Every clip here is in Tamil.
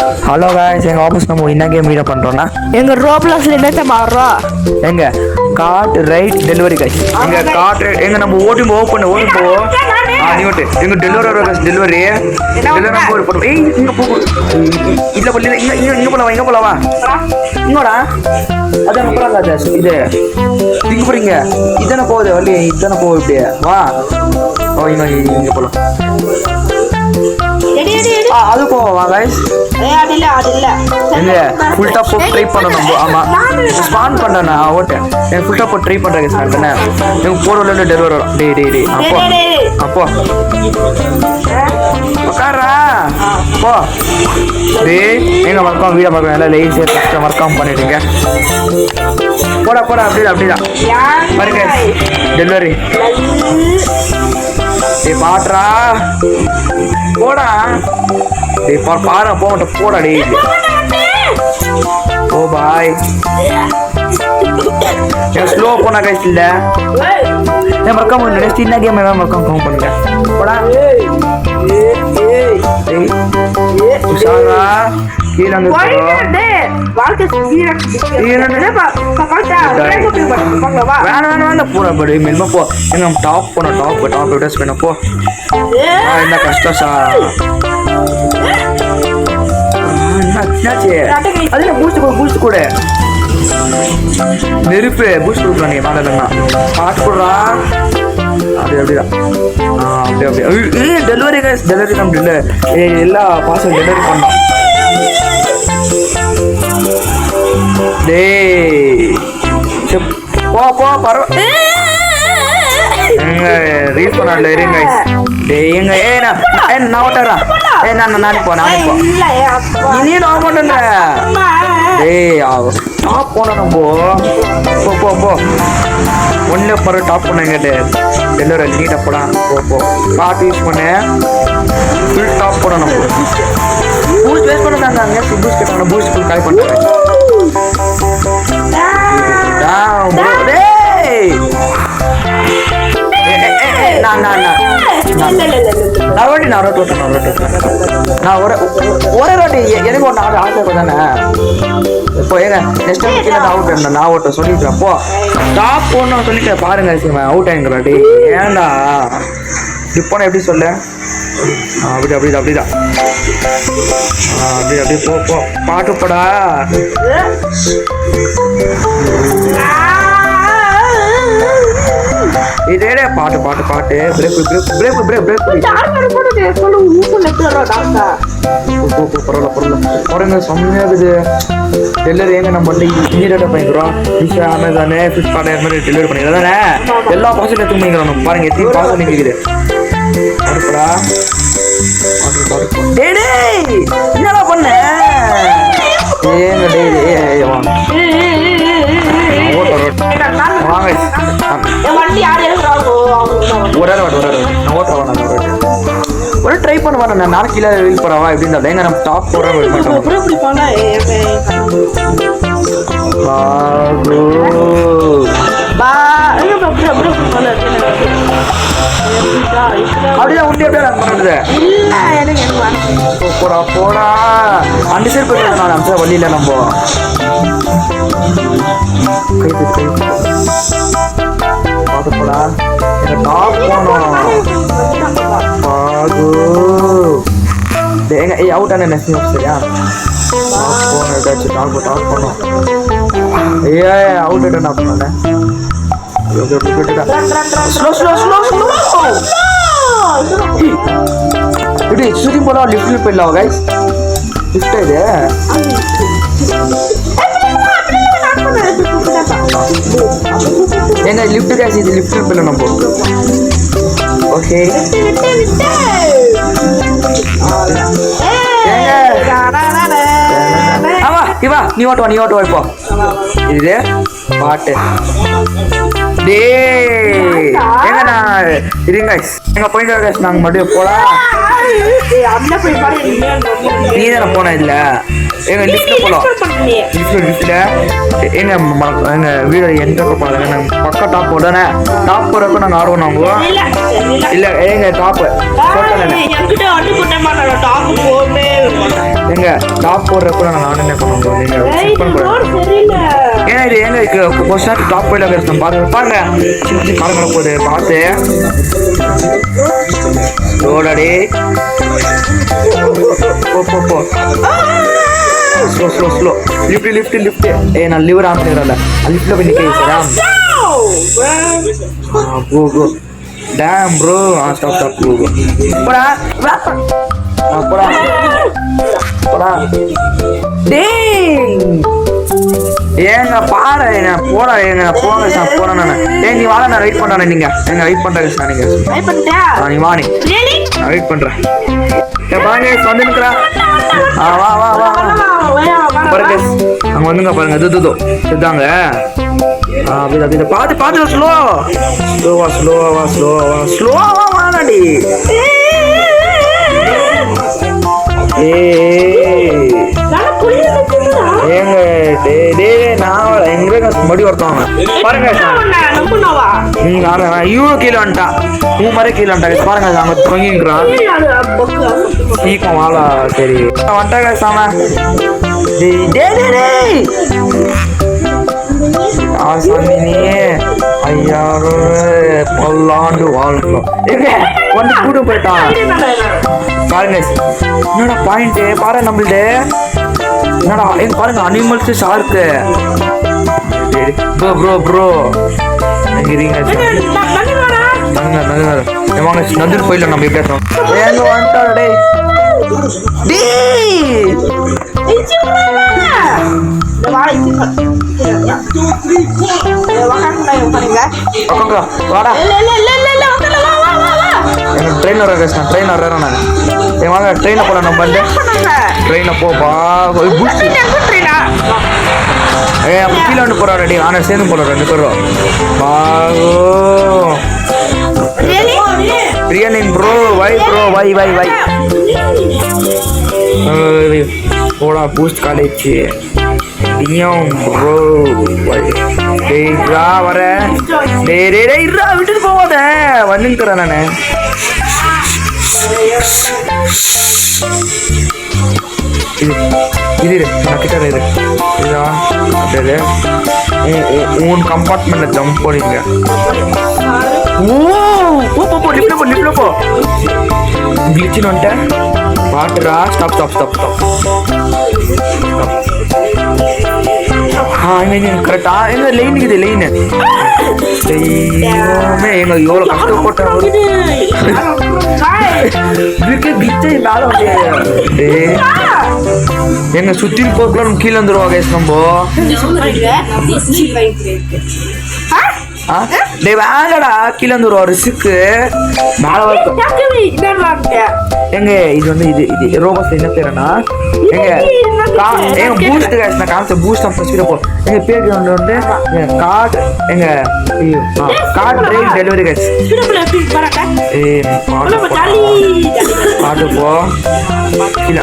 ஹலோ गाइस எங்க ஆபீஸ் நம்ம என்ன கேம் மீட் பண்றோம்னா எங்க ரோப்ளாக்ஸ்ல என்ன மாறோம் எங்க கார்ட் ரைட் டெலிவரி गाइस எங்க கார்ட் எங்க நம்ம ஓடி ஓபன் போ நீ ஓட்டு எங்க டெலிவரி நம்ம போறோம் ஏய் இங்க போ இல்ல பல்ல இங்க போலாம் இங்கடா அத அப்புறம் அது இது இங்க போறீங்க இதன போகுது வள்ளி இதன போ இப்படியே வா ஓ இங்க போலாம் அது போவா गाइस இல்ல இல்ல ஃபுல் டாப் போட்டு ட்ரை பண்ணனும் ஆமா ஸ்பான் பண்ணனா ஓட்ட நான் ஃபுல் டாப் போட்டு ட்ரை பண்றேன் गाइस நான் நீங்க போறல டெலிவரி வரும் டேய் அப்போ உட்காரா போ டேய் எங்க வர்க்கம் வீடியோ பார்க்கறேன் எல்லாம் லைக் ஷேர் சப்ஸ்கிரைப் வர்க்கம் பண்ணிடுங்க போடா அப்படிதான் பாருங்க டெலிவரி டேய் பாட்றா போடா டேய் பாரு போடா டேய் ஓ பாய் நான் ஸ்லோ போனா गाइस இல்ல நான் மறக்காம நெக்ஸ்ட் என்ன கேம் நான் மறக்காம கவுண்ட் பண்ணுங்க போடா ஏய் உஷாரா கீழ வந்து வாழ்க்கை வேணாம் போற படி மெல்ல போ எங்க டாப் ட்ரெஸ் பண்ண போ என்ன கஷ்டம் சார் அதுல பூஸ்ட் கூட நெருப்பு பூஸ்ட் கொடுக்கலாம் நீ மாடலன்னா பாட்டு போடுறா அப்படிதான் அப்படியே டெலிவரி நம்ம எல்லா பார்சல் டெலிவரி பண்ணோம் டேய் போ பரவாயில்ல எங்க ரீல் பண்ணல இருங்க டேய் எங்க நான் ஓட்டறா நான் போ நீ நான் பண்ணல டேய் டாப் போனா போ ஒண்ணே பர டாப் பண்ணங்க டெலிவரி நீட்ட போடா போ கார்ட் யூஸ் பண்ணு ஃபுல் டாப் போடா நம்ம பூஸ்ட் வேஸ்ட் பண்ணாங்க அங்க பூஸ்ட் கேட்டாங்க பூஸ்ட் ஃபுல் காய் பண்றாங்க டவுன் டேய் நான் ஒரே வாட்டி எனக்கு ஒன்று ஆசை தானே இப்போ ஏங்க நெக்ஸ்ட் டைம் கீழே அவுட் ஆயிருந்தேன் நான் ஒருத்த சொல்லிக்கிறேன் அப்போ டாப் போடணும் சொல்லிட்டு பாருங்க அவுட் ஆயிருங்கிறாட்டி ஏன்டா இப்போ எப்படி சொல்ல அப்படிதான் அப்படி போ பாட்டு போடா இதே பாட்டு பரவாயில்ல செம்மையாகுது டெலிவரி எங்க நம்ம இமீடியட்டா பண்ணிக்கிறோம் மீஷோ அமேசானு ஃபிளிப்கார்ட் அது மாதிரி டெலிவரி பண்ணிக்கிறோம் தானே எல்லா பாசலும் எடுத்து பண்ணிக்கிறோம் பாருங்க எத்தனை பாசல் நிற்குது அடுப்படா என்னடா பண்ண ஏங்க டேய் ஒரு ட்ரை பண்ணுவான் நான் நாளைக்கு கீழே ரீல் போறவா எப்படி இருந்தாலும் எங்க நம்ம டாப் போற அப்படிதான் உண்டி அப்படியே நான் பண்ணுறது போடா அந்த சைடு போயிட்டு நான் அம்சா வழியில நம்ம பாத்து போடா டாப் போனோம் எங்க அவுட் ஆன நெக்ஸ்ட் சரியா டாப் போனோம் ஏ அவுட் என்ன பண்ணேன் இப்படி சுத்தி போனா லிஃப்ட்ல போயிடலாம் गाइस லிஃப்ட் இது ஏங்க லிஃப்ட் गाइस இது லிஃப்ட்ல போயிடலாம் நம்ம ஓகே ஆமா இவா நீ ஓட்டு வா இப்போ இது பாட்டு டேய் எங்க நான் இருங்க எங்க போயிட்டு गाइस நாங்க மறுபடியும் போலாம் நீ தானே போன இல்ல எங்க லிஃப்ட்ல போலாம் லிஃப்ட்ல எங்க வீடு எந்த போறாங்க நாங்க பக்கா டாப் போறதானே டாப் போறப்ப நாங்க ஆடுவோம் நாங்க இல்ல எங்க டாப் எங்க எங்க டாப் போடுற கூட நான் என்ன பண்ணுவோம் நீங்க செக் பண்ண போறேன் ஏன்னா இது எங்க கொஞ்ச நேரம் டாப் போயில பேசணும் பாருங்க சின்ன சின்ன மரம் போகுது பார்த்து ரோடடி போ ஸ்லோ ஸ்லோ ஸ்லோ லிஃப்ட் ஏ நான் லிவர் ஆன் பண்ணிடுறேன் லிஃப்ட்ல போய் நிக்க சரியா கோ டேம் ப்ரோ ஸ்டாப் கோ போடா டேய் ஏங்க பாரு என்ன போடா ஏங்க போங்க சார் போறேன் நான் ஏய் நீ வாடா நான் வெயிட் பண்றேன் நீங்க எங்க வெயிட் பண்றேன் சார் நீங்க வெயிட் பண்ணிட்டியா நீ வா நீ நான் வெயிட் பண்றேன் பாருங்க வந்து நிக்கிறா வா பாருங்க அங்க வந்துங்க பாருங்க இது இதாங்க அப்படியே பார்த்து ஸ்லோவா வாடி ஏங்க நான் எங்க மடி ஒருத்தவங்க பாருங்க இவ்வளோ கீழே வந்துட்டான் மாதிரி கீழே வந்துட்டாங்க பாருங்க அங்க தொங்கிக்கிறான் சீக்கம் வாழா சரி வந்துட்டாங்க சாம ஐயாரு பல்லாண்டு வாழணும் வந்து கூட்டம் போயிட்டான் பாருங்க என்னடா பாயிண்ட் பாரு நம்மள்ட என்னடா எங்க பாருங்க அனிமல்ஸ் ஷார்க்கு ப்ரோ எங்க நதிர் போயிடலாம் நம்ம பேசுறோம் எங்க வந்துட்டாரு டேய் வாடா ட்ரெயின் வர்றேன் நான் என் வாங்க ட்ரெயினை போல நம்ம ட்ரெயினை போப்பா அப்போ கீழே வந்து போறா ரெடி ஆனால் சேர்ந்து போறோம் 2 பேரும் பாகோ பிரியாணி ப்ரோ வை போடா பூஸ்ட் காலேஜ் ப்ரோ வர விட்டுட்டு போவாத வந்துக்கிறேன் நான் இது கிட்ட இதுதான் அப்படியே உன் கம்பார்ட்மெண்ட்ல ஜம்ப் போறீங்க போ லிஃப்ட்ல போ கிளிச்சின்னு வந்துட்டேன் பாட்டுடா ஸ்டாப் கரெக்டா எங்க லைன் இருக்குது லைன் எங்க எவ்வளவு கஷ்டப்பட்ட எங்க சுத்தி போக்குள்ள கீழே வந்துருவா கேஸ் நம்ம வேலைடா கீழே வந்துருவா ரிஸ்க்கு எங்க இது வந்து இது ரோபோஸ் என்ன பேருனா எங்க பூஸ்ட் गाइस நான் காமிச்ச பூஸ்ட் ஆஃப் ஸ்பீட் போ எங்க பேர் வந்து எங்க கார்ட் டிரைவ் டெலிவரி गाइस பாட்டு போ இல்ல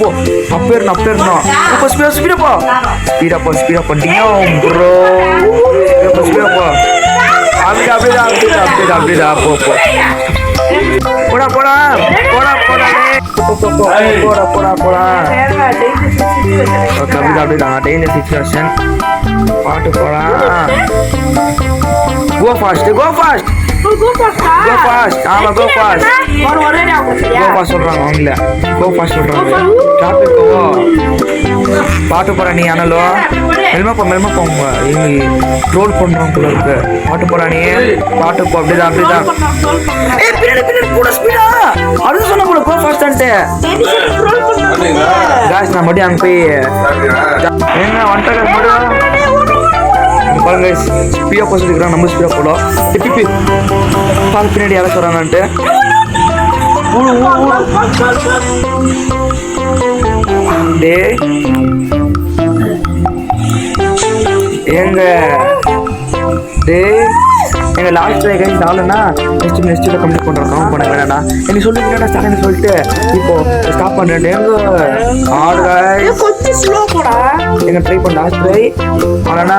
போ அப்பேர்னோ ஸ்பீட் போ டியோ ப்ரோ ஸ்பீட் போ அப்படியே போ போடா டெய்லி சிச்சுவேஷன் பாட்டு போடா go fast ஆமா go fast சொல்றாங்க அவங்கள go fast சொல்றாங்க டிராபிக் போ பாட்டு போடா நீ அனலோ மெல்மா போங்க ரோல் பண்றவங்க இருக்கு பாட்டு போடா நீ பாட்டு போ அப்படிதான் ஏய் பின்னாடி கூட ஸ்பீடா அது சொன்ன போல go fast ante गाइस நான் மடி அங்க போய் என்ன வந்துட்டாங்க பாருங்க ஸ்பீடா போய் சொல்லிக்கிறோம் நம்ம ஸ்பீடா போலாம் பிபி பால் பின்னாடி யாரை சொல்றாங்கன்ட்டு டே எங்க லாஸ்ட் கைஸ் ஆளுன்னா நெக்ஸ்ட் கம்ப்ளீட் பண்றோம் கவுண்ட் பண்ண வேணாம்டா நீ சொல்லிட்டு ஸ்டார்ட்னு சொல்லிட்டு இப்போ ஸ்டாப் பண்றேன் எங்க ஆடு गाइस கொஞ்சம் ஸ்லோ போடா எங்க ட்ரை பண்ண லாஸ்ட் ட்ரை ஆனா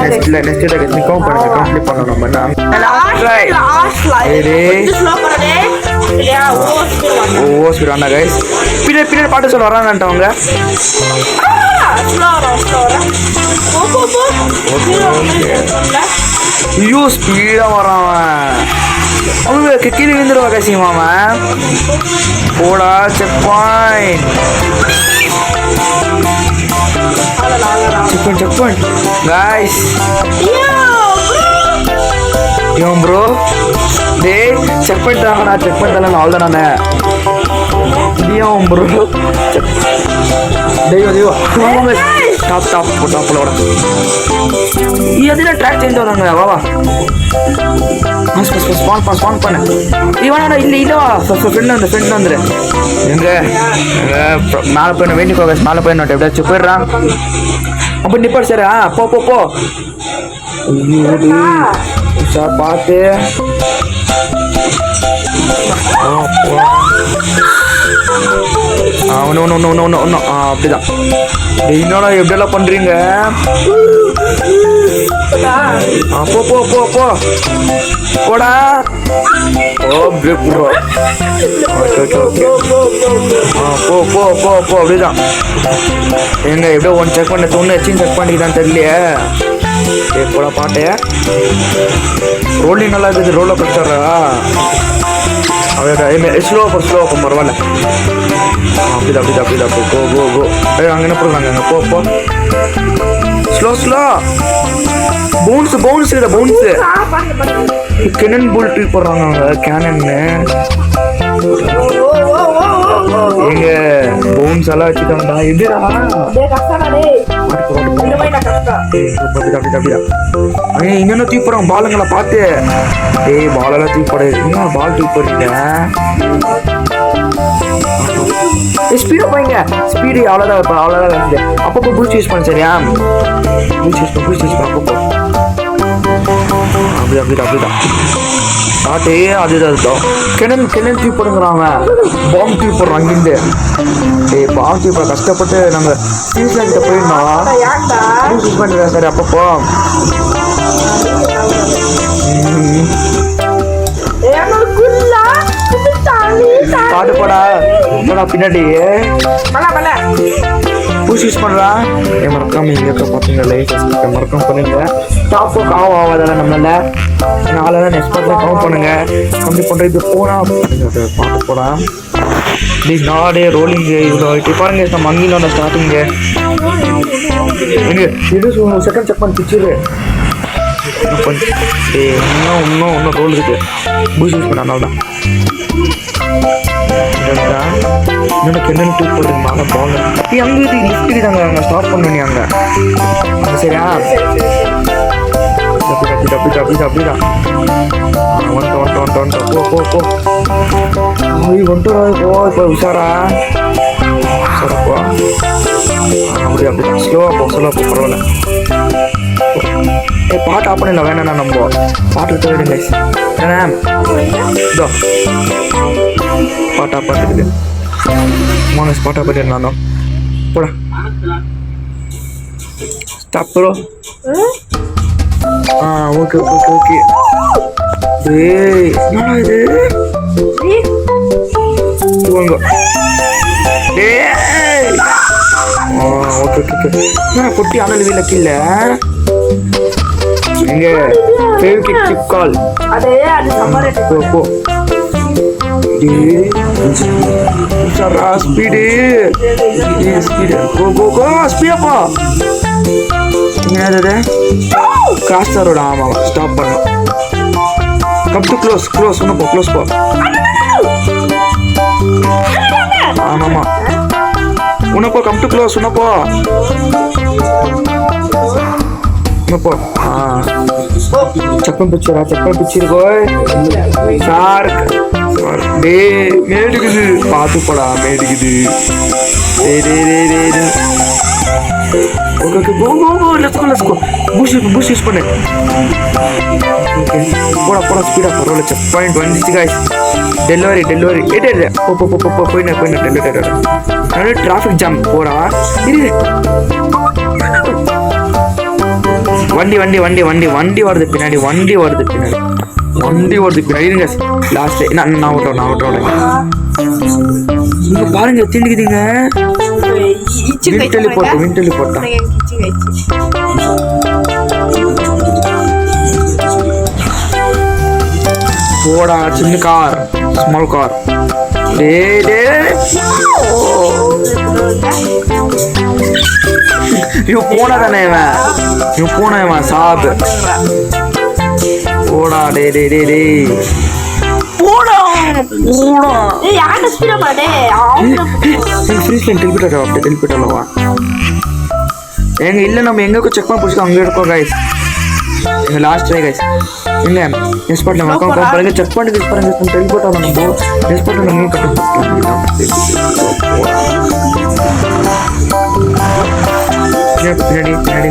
நெக்ஸ்ட் கவுண்ட் பண்ண கம்ப்ளீட் பண்ணனும் நம்ம லாஸ்ட் ட்ரை கொஞ்சம் ஸ்லோ போடா ஓ ஸ்பீட் வந்தா கைஸ். பின்னாடி பாட்டு சொல்ல வராங்கன்ட்டவங்க. ஐயோ ஸ்பீடா வரான் அவங்க கீழே விழுந்துருவா கசிமா அவன். போடா செக் பாயிண்ட் guys. ஏன் ப்ரோ டேய் செக் பண்ணிட்டாங்க. நான் செக் பண்ணிட்டேன் அவ்வளோதானே. ஏன் ப்ரோ தெய்வம் டாப்பில் எதுனா ட்ராக் சேஞ்ச் வராங்க. வா ஸ்பான் பண்ணு இவனா இல்லைவா ஃப்ரெண்ட் வந்துரு. எங்க மேலே போய் வேண்டிக்கோ மேலே போய் எப்படியாச்சும் போயிடுறான். அப்போ நிப்பாடு சரி. போ சார் பார்த்து ஒன்று அப்படிதான். என்னடா எப்படியெல்லாம் பண்றீங்க? போடா. ஓ பிரேக் ப்ரோ. போ அப்படிதான். எங்க எப்படியோ ஒன்று செக் பண்ண ஒன்று வச்சு செக் பண்ணிக்கிட்டான்னு தெரியலையே. போடா பாட்டு. ரோலிங் நல்லா இருக்குது. ரோல கஷ்டறா ஸ்லோ பரவாயில்ல. அப்படிதான் கோ அங்கே என்ன போடுறாங்க? அங்கே போ ஸ்லோ பவுன்ஸ் கெனன் புல் ட்ரீ போடுறாங்க அவங்க. கேனன்னு எங்க பவுன்ஸ் எல்லாம் வச்சுட்டாங்கடா. எதுடா இன்னும் தூக்கி போறாங்க பாலுங்களை பார்த்து. பாலெல்லாம் தூக்கி போட என்ன பால் தூக்கி போறீங்க? ஸ்பீடா போயிங்க. ஸ்பீடு அவ்வளோதான். அப்பப்போ பூச்சி யூஸ் பண்ண சரியா? பூச்சி யூஸ் பண்ண அப்பப்போ. அப்படிதான் காட்டே அதுதான். கிணல் தூக்கி போடுங்கிறாங்க. பாம்பு தூக்கி போடுறோம் அங்கிருந்து. பாம்பு தூக்கி போட கஷ்டப்பட்டு நாங்கள் சீசன் கிட்ட போயிருந்தோம். யூஸ் பண்ணுறேன் சரி அப்பப்போ. பாட்டு போடா பின்னாடி பூசி யூஸ் பண்ணுறான். மறக்காம இங்கே பார்த்தீங்க லைஃப் மறக்காம பண்ணுங்க. டாப்போ காவ் ஆகாதால நம்மளால. நாளை தான் நெக்ஸ்ட் பார்த்து கவுண்ட் பண்ணுங்க. கம்மி பண்ணுற இது போனா பாட்டு போடா. ப்ளீஸ் நாடே ரோலிங் இவ்வளோ ஆகிட்டு பாருங்க. நம்ம அங்கேயும் அந்த ஸ்டார்டிங்கு எங்க இது செகண்ட் செக் பண்ணி பிச்சிரு. இன்னும் ரோல் இருக்கு. பூசி யூஸ் பண்ண அதனால தான். என்னென்ன டூப் போடுறீங்க மேலே போங்க. அங்கே லிஃப்ட் தாங்க அங்கே ஸ்டாப் பண்ணி அங்கே சரியா? அப்படிதான் போ இப்போ உஷாரா போ. அப்படிதான் ஸ்லோவாக போ பரவாயில்ல. பாட்டு ஆஃப் பண்ணிடலாம். வேணா நம்ம பாட்டு தேடுங்க. ஏன்னா இதோ பாட்டா பாட்டுருக்கு. மோனஸ் பாட்டா பண்ணிடலாம். போடா ஸ்டாப் ப்ரோ. ஓகே என்னடா இது? வாங்க ஓகே குட்டி ஆனால் வீல கீழே எங்க ஃபேவரிட் சிப் கால் போ. ஸ்பீடு ஸ்பீடப்பா. என்னது கிராஸ் ரோட? ஆமாம் ஸ்டாப் பண்ணலாம். கம் டு க்ளோஸ் ஒன்று போ. க்ளோஸ் போ. ஆமாம்மா உன்னப்போ come to close உன்னப்போ Chappan பிச்சிருக்கோ shark. மேடுக்குது பார்த்து போடா. மேடுக்குது. பூஸ்ட் யூஸ் பண்ணு. போடா ஸ்பீடா பரவாயில்ல. செக் பாயிண்ட் வந்துச்சு guys. டெலிவரி போயின டெலிவரி. டிராஃபிக் ஜாம் போடா. வண்டி வருது பின்னாடி. வண்டி ஓடுது இருங்க லாஸ்ட் நான் ஓட்டுறேன் இங்க பாருங்க திண்டுக்குதுங்க விண்டலி போட்டேன் போடா சின்ன கார் ஸ்மால் கார் இவன் போனதானே இவன் போனவன் சாப் போடா டே போடா எங்க இல்ல நம்ம எங்க செக் பண்ண பிடிச்சோம் அங்க இருக்கோம் கைஸ் எங்க லாஸ்ட் ட்ரை கைஸ் எங்க நெக்ஸ்ட் பார்ட்ல மக்கள் பாருங்க செக் பண்ணி யூஸ் பண்ணுங்க டெலிபோர்ட் ஆகணும் நெக்ஸ்ட் பார்ட்ல நம்ம பின்னாடி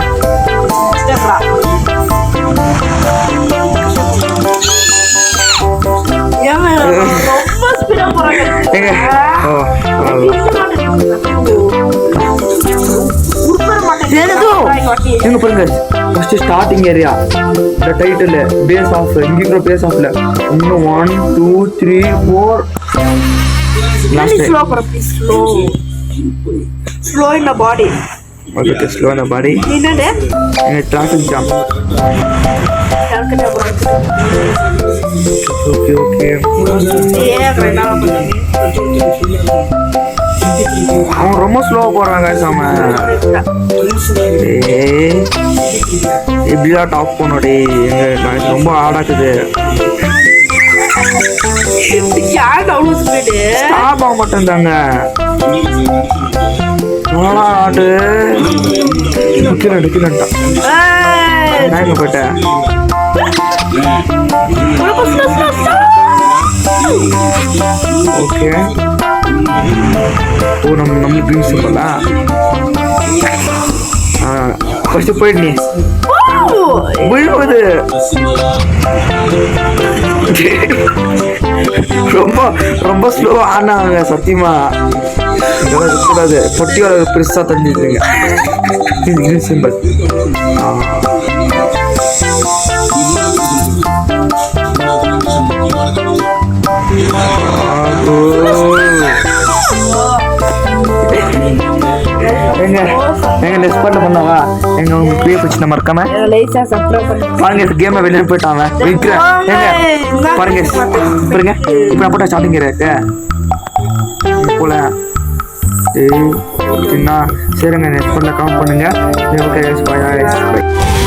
எங்க பாருங்க ஃபர்ஸ்ட் ஸ்டார்டிங் ஏரியா இந்த டைட்டில் பேஸ் ஆஃப் இங்கிற பேஸ் ஆஃப்ல இன்னும் 1 2 3 4 last slow in the body okay slow in the body என்னடே எங்க டிராஃபிக் ஜாம் ஓகே அவன் ரொம்ப ஸ்லோவா போறாங்க சாம எப்படியா டாப் போனோடே எங்க ரொம்ப ஆடாக்குது ஸ்டாப் ஆக மாட்டேன்தாங்க ஆடு கிலண்டா நான் எங்க போயிட்டேன் ஓகே ஓ நம்ம ட்ரீம் சிம்பிளா ஃபர்ஸ்ட் போயிடு நீ விழுவது ரொம்ப ஸ்லோ ஆனாங்க சத்தியமா கூடாது பொட்டியோட பெருசா தெரிஞ்சுக்கிறீங்க ட்ரீம் சிம்பிள் எங்க நெக்ஸ்ட் பார்ட்ல பண்ணவா எங்க உங்க ப்ளே பிடிச்ச மறக்காம லைசா சப்ஸ்கிரைப் பண்ணு பாருங்க இந்த கேமை வெளிய போய்ட்டாங்க விக்ரேன் எங்க பாருங்க இப்போ நான் போட்ட ஸ்டார்டிங் இருக்கு போல என்ன சரிங்க நெக்ஸ்ட் பார்ட்ல கமெண்ட் பண்ணுங்க ஓகே பை